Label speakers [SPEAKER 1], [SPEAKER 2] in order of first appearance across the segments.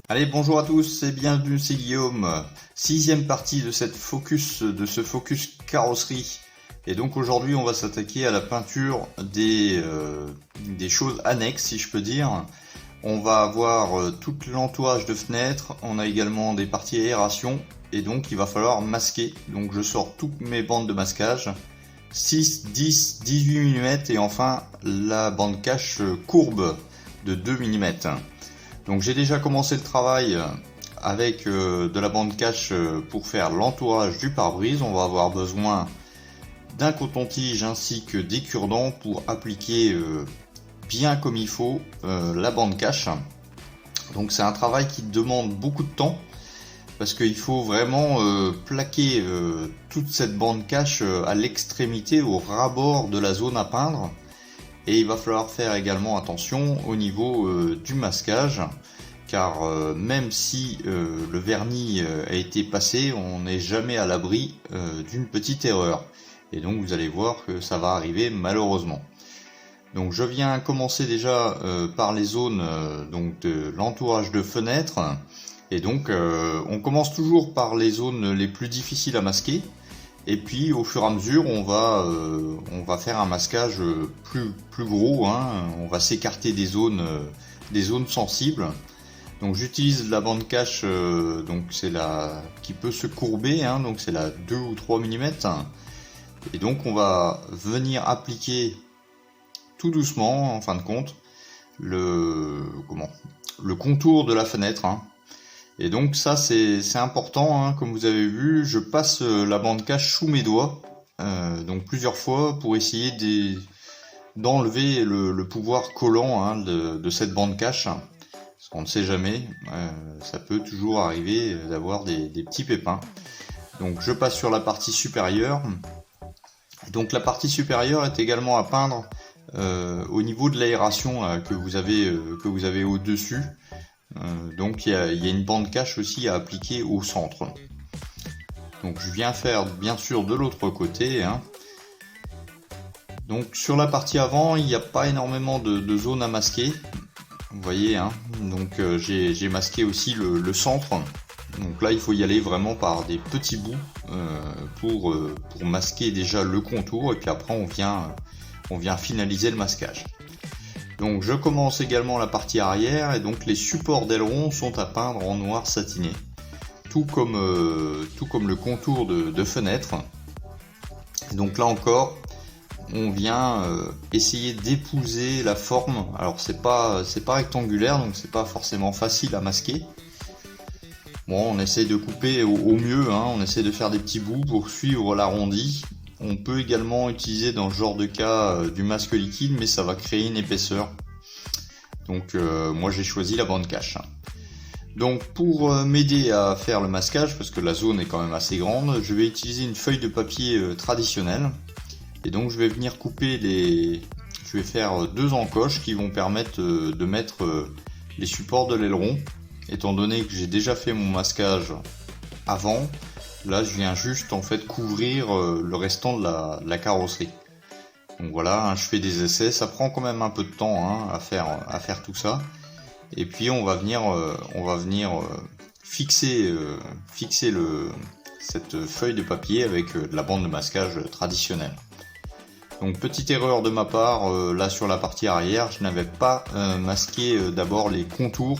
[SPEAKER 1] Allez, bonjour à tous et bienvenue, c'est Guillaume. Sixième partie de ce focus carrosserie. Et donc aujourd'hui, on va s'attaquer à la peinture des choses annexes, si je peux dire. On va avoir tout l'entourage de fenêtres, on a également des parties aération, et donc il va falloir masquer. Donc je sors toutes mes bandes de masquage, 6, 10, 18 mm, et enfin la bande cache courbe de 2 mm. Donc j'ai déjà commencé le travail avec de la bande cache pour faire l'entourage du pare-brise. On va avoir besoin d'un coton-tige ainsi que des cure-dents pour appliquer bien comme il faut la bande cache. Donc c'est un travail qui demande beaucoup de temps parce qu'il faut vraiment plaquer toute cette bande cache à l'extrémité, au ras-bord de la zone à peindre. Et il va falloir faire également attention au niveau du masquage, car même si le vernis a été passé, on n'est jamais à l'abri d'une petite erreur. Et donc vous allez voir que ça va arriver malheureusement. Donc je viens commencer déjà par les zones donc de l'entourage de fenêtres. Et donc on commence toujours par les zones les plus difficiles à masquer. Et puis au fur et à mesure, on va faire un masquage plus gros, hein. On va s'écarter des zones sensibles. Donc j'utilise la bande cache, donc c'est la qui peut se courber, hein, donc c'est la 2 ou 3 mm. Et donc on va venir appliquer tout doucement, en fin de compte, le contour de la fenêtre, hein. Et donc ça c'est important, hein, comme vous avez vu, je passe la bande cache sous mes doigts, donc plusieurs fois pour essayer d'enlever le pouvoir collant, hein, de cette bande cache, parce qu'on ne sait jamais, ça peut toujours arriver d'avoir des petits pépins. Donc je passe sur la partie supérieure. Donc la partie supérieure est également à peindre au niveau de l'aération que vous avez au-dessus. Donc il y a une bande cache aussi à appliquer au centre. Donc je viens faire bien sûr de l'autre côté, hein. Donc sur la partie avant, il n'y a pas énormément de zones à masquer. Vous voyez, hein. Donc j'ai masqué aussi le centre. Donc là il faut y aller vraiment par des petits bouts pour masquer déjà le contour, et puis après on vient finaliser le masquage. Donc je commence également la partie arrière, et donc les supports d'aileron sont à peindre en noir satiné, tout comme le contour de fenêtre. Et donc là encore, on vient essayer d'épouser la forme. Alors c'est pas rectangulaire, donc c'est pas forcément facile à masquer. Bon, on essaye de couper au mieux, hein, on essaie de faire des petits bouts pour suivre l'arrondi. On peut également utiliser dans ce genre de cas du masque liquide, mais ça va créer une épaisseur. Donc moi j'ai choisi la bande cache. Donc pour m'aider à faire le masquage, parce que la zone est quand même assez grande, je vais utiliser une feuille de papier traditionnelle. Et donc je vais venir couper je vais faire deux encoches qui vont permettre de mettre les supports de l'aileron. Étant donné que j'ai déjà fait mon masquage avant, là je viens juste en fait couvrir le restant de la carrosserie. Donc voilà, hein, je fais des essais, ça prend quand même un peu de temps, hein, à faire tout ça. Et puis on va venir fixer cette feuille de papier avec de la bande de masquage traditionnelle. Donc petite erreur de ma part, là sur la partie arrière, je n'avais pas masqué d'abord les contours,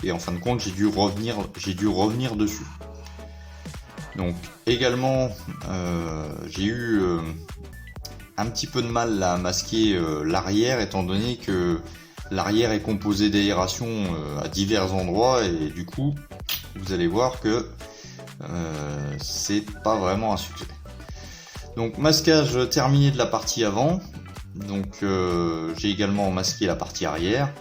[SPEAKER 1] et en fin de compte j'ai dû revenir dessus. Donc également j'ai eu un petit peu de mal à masquer l'arrière, étant donné que l'arrière est composé d'aération à divers endroits, et du coup vous allez voir que c'est pas vraiment un succès. Donc masquage terminé de la partie avant. Donc j'ai également masqué la partie arrière.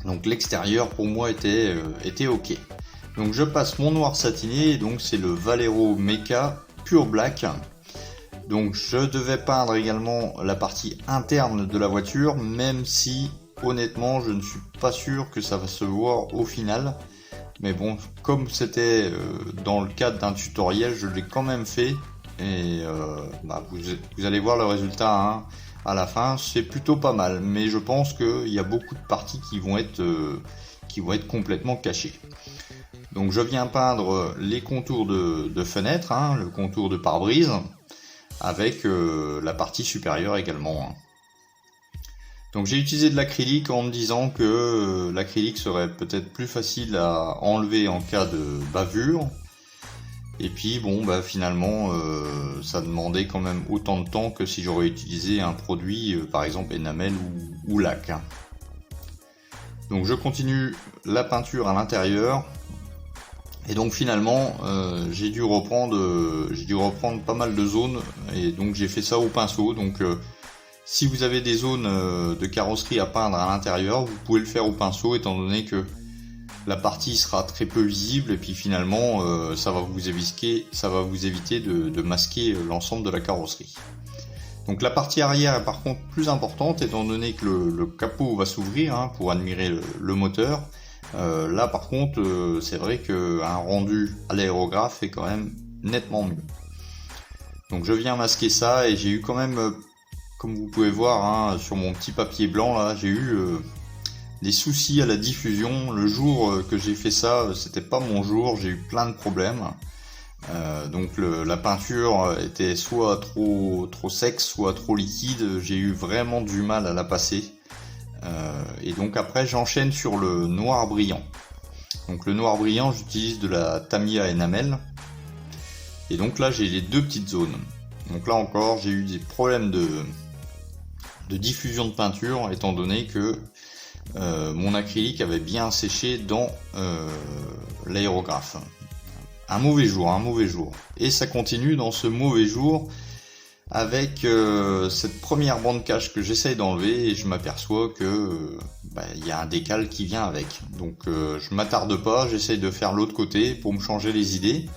[SPEAKER 1] Donc l'extérieur pour moi était ok. Donc je passe mon noir satiné, donc c'est le Valero Mecha Pure Black. Donc je devais peindre également la partie interne de la voiture, même si honnêtement je ne suis pas sûr que ça va se voir au final. Mais bon, comme c'était dans le cadre d'un tutoriel, je l'ai quand même fait. Et vous allez voir le résultat, hein, à la fin, c'est plutôt pas mal. Mais je pense qu'il y a beaucoup de parties qui vont être qui vont être complètement cachés. Donc je viens peindre les contours de fenêtre, hein, le contour de pare-brise, avec la partie supérieure également. Hein. Donc j'ai utilisé de l'acrylique en me disant que l'acrylique serait peut-être plus facile à enlever en cas de bavure. Et puis bon, bah finalement ça demandait quand même autant de temps que si j'aurais utilisé un produit, par exemple Enamel ou lac. Hein. Donc je continue la peinture à l'intérieur. Et donc finalement j'ai dû reprendre pas mal de zones, et donc j'ai fait ça au pinceau. Donc si vous avez des zones de carrosserie à peindre à l'intérieur, vous pouvez le faire au pinceau, étant donné que la partie sera très peu visible, et puis finalement ça va vous éviter de masquer l'ensemble de la carrosserie. Donc la partie arrière est par contre plus importante, étant donné que le capot va s'ouvrir hein, pour admirer le moteur. Là par contre c'est vrai qu'un rendu à l'aérographe est quand même nettement mieux. Donc je viens masquer ça, et j'ai eu quand même comme vous pouvez voir hein, sur mon petit papier blanc là, j'ai eu des soucis à la diffusion. Le jour que j'ai fait ça, c'était pas mon jour, j'ai eu plein de problèmes. Donc la peinture était soit trop sec, soit trop liquide, j'ai eu vraiment du mal à la passer. Et donc après j'enchaîne sur le noir brillant. Donc le noir brillant, j'utilise de la Tamiya Enamel. Et donc là j'ai les deux petites zones. Donc là encore j'ai eu des problèmes de diffusion de peinture, étant donné que mon acrylique avait bien séché dans l'aérographe. Un mauvais jour. Et ça continue dans ce mauvais jour avec cette première bande cache que j'essaye d'enlever, et je m'aperçois que y a un décal qui vient avec. Donc je m'attarde pas, j'essaye de faire l'autre côté pour me changer les idées.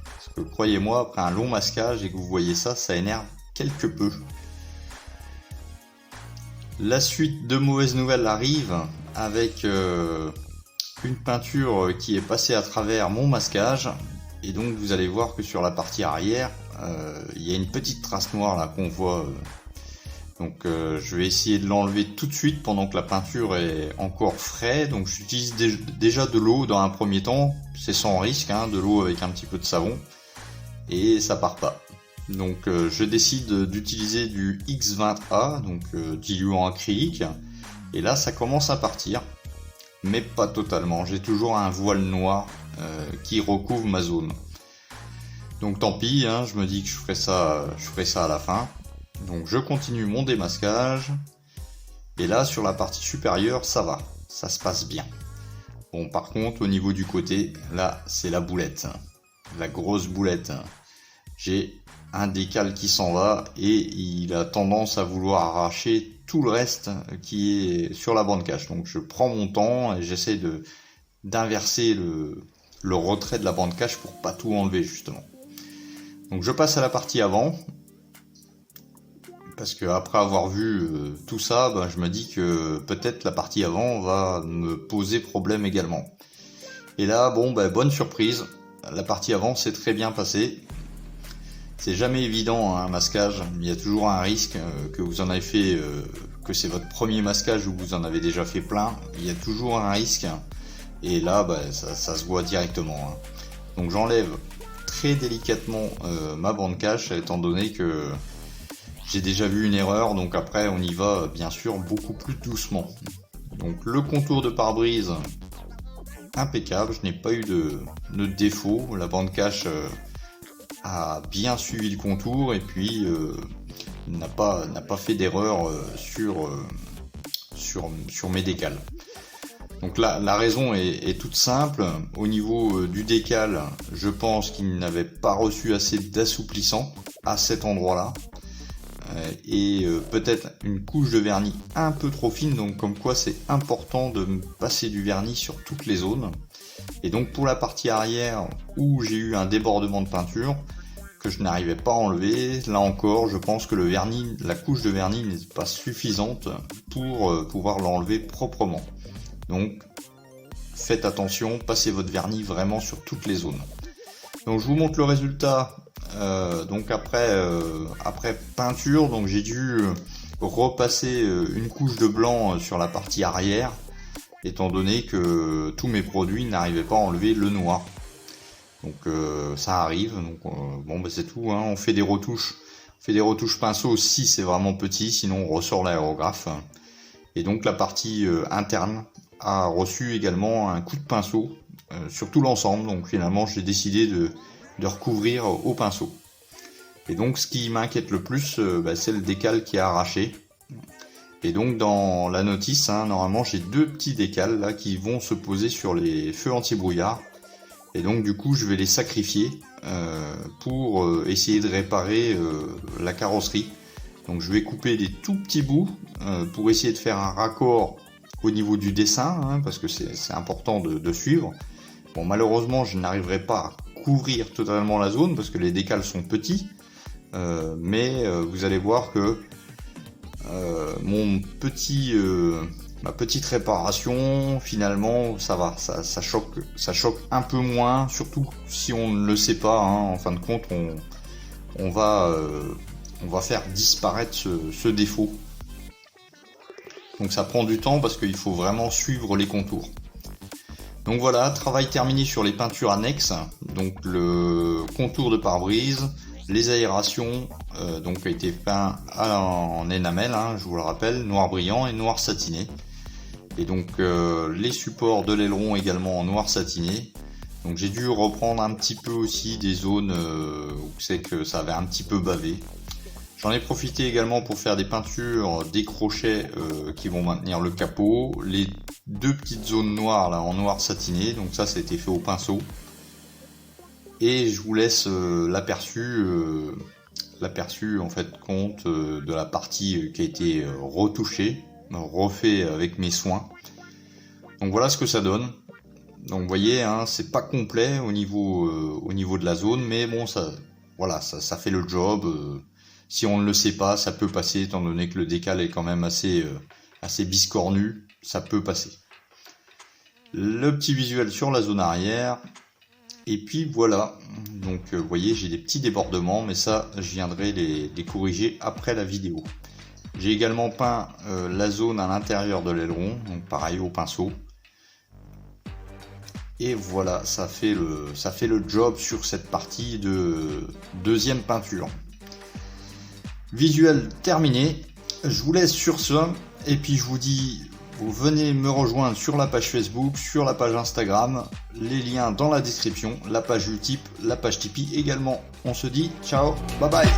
[SPEAKER 1] Parce que croyez-moi, après un long masquage et que vous voyez ça, ça énerve quelque peu. La suite de mauvaises nouvelles arrive avec une peinture qui est passée à travers mon masquage, et donc vous allez voir que sur la partie arrière il y a une petite trace noire là qu'on voit. Donc je vais essayer de l'enlever tout de suite pendant que la peinture est encore fraîche. Donc j'utilise déjà de l'eau dans un premier temps, c'est sans risque, hein, de l'eau avec un petit peu de savon, et ça part pas. Donc je décide d'utiliser du X20A, donc diluant acrylique, et là ça commence à partir, mais pas totalement, j'ai toujours un voile noir qui recouvre ma zone. Donc tant pis, hein, je me dis que je ferai ça à la fin. Donc je continue mon démasquage, et là sur la partie supérieure ça va, ça se passe bien. Bon par contre au niveau du côté, là c'est la boulette, la grosse boulette. J'ai un décal qui s'en va, et il a tendance à vouloir arracher tout le reste qui est sur la bande cache. Donc je prends mon temps et j'essaie d'inverser le retrait de la bande cache pour pas tout enlever justement. Donc je passe à la partie avant, parce que après avoir vu tout ça, je me dis que peut-être la partie avant va me poser problème également. Et là bonne surprise, la partie avant s'est très bien passée. C'est jamais évident un masquage, il y a toujours un risque que vous en avez fait, que c'est votre premier masquage ou vous en avez déjà fait plein, il y a toujours un risque, et là ça se voit directement. Hein. Donc j'enlève très délicatement ma bande cache, étant donné que j'ai déjà vu une erreur, donc après on y va bien sûr beaucoup plus doucement. Donc le contour de pare-brise impeccable, je n'ai pas eu de défaut, la bande cache a bien suivi le contour, et puis n'a pas fait d'erreur sur mes décals. Donc là la raison est toute simple. Au niveau du décal, je pense qu'il n'avait pas reçu assez d'assouplissant à cet endroit là, et peut-être une couche de vernis un peu trop fine, donc comme quoi c'est important de passer du vernis sur toutes les zones. Et donc pour la partie arrière où j'ai eu un débordement de peinture que je n'arrivais pas à enlever, là encore je pense que la couche de vernis n'est pas suffisante pour pouvoir l'enlever proprement. Donc faites attention, passez votre vernis vraiment sur toutes les zones. Donc je vous montre le résultat. Donc après peinture, donc j'ai dû repasser une couche de blanc sur la partie arrière. étant donné que tous mes produits n'arrivaient pas à enlever le noir. Donc ça arrive, donc bon bah c'est tout, hein. On fait des retouches pinceau si c'est vraiment petit, sinon on ressort l'aérographe. Et donc la partie interne a reçu également un coup de pinceau sur tout l'ensemble, donc finalement j'ai décidé de recouvrir au pinceau. Et donc ce qui m'inquiète le plus, c'est le décal qui est arraché. Et donc dans la notice, hein, normalement j'ai 2 petits décals là qui vont se poser sur les feux anti-brouillard. Et donc du coup je vais les sacrifier pour essayer de réparer la carrosserie. Donc je vais couper des tout petits bouts pour essayer de faire un raccord au niveau du dessin, hein, parce que c'est important de suivre. Bon, malheureusement je n'arriverai pas à couvrir totalement la zone parce que les décals sont petits, mais vous allez voir que ma petite réparation, finalement, ça va, ça choque un peu moins, surtout si on ne le sait pas, hein. En fin de compte, on va faire disparaître ce défaut. Donc ça prend du temps parce qu'il faut vraiment suivre les contours. Donc voilà, travail terminé sur les peintures annexes, donc le contour de pare-brise, les aérations, donc a été peint en énamel, hein, je vous le rappelle, noir brillant et noir satiné. Et donc les supports de l'aileron également en noir satiné. Donc j'ai dû reprendre un petit peu aussi des zones où c'est que ça avait un petit peu bavé. J'en ai profité également pour faire des peintures, des crochets qui vont maintenir le capot, les 2 petites zones noires là en noir satiné, donc ça a été fait au pinceau. Et je vous laisse l'aperçu en fait compte de la partie qui a été retouchée, refait avec mes soins. Donc voilà ce que ça donne. Donc vous voyez, hein, c'est pas complet au niveau de la zone, mais bon ça fait le job. Si on ne le sait pas, ça peut passer, étant donné que le décal est quand même assez biscornu, ça peut passer. Le petit visuel sur la zone arrière. Et puis voilà, donc vous voyez j'ai des petits débordements, mais ça je viendrai les corriger après la vidéo. J'ai également peint la zone à l'intérieur de l'aileron, donc pareil au pinceau. Et voilà, ça fait le job sur cette partie de deuxième peinture. Visuel terminé, je vous laisse sur ce, et puis je vous dis, vous venez me rejoindre sur la page Facebook, sur la page Instagram, les liens dans la description, la page Utip, la page Tipeee également. On se dit ciao, bye bye.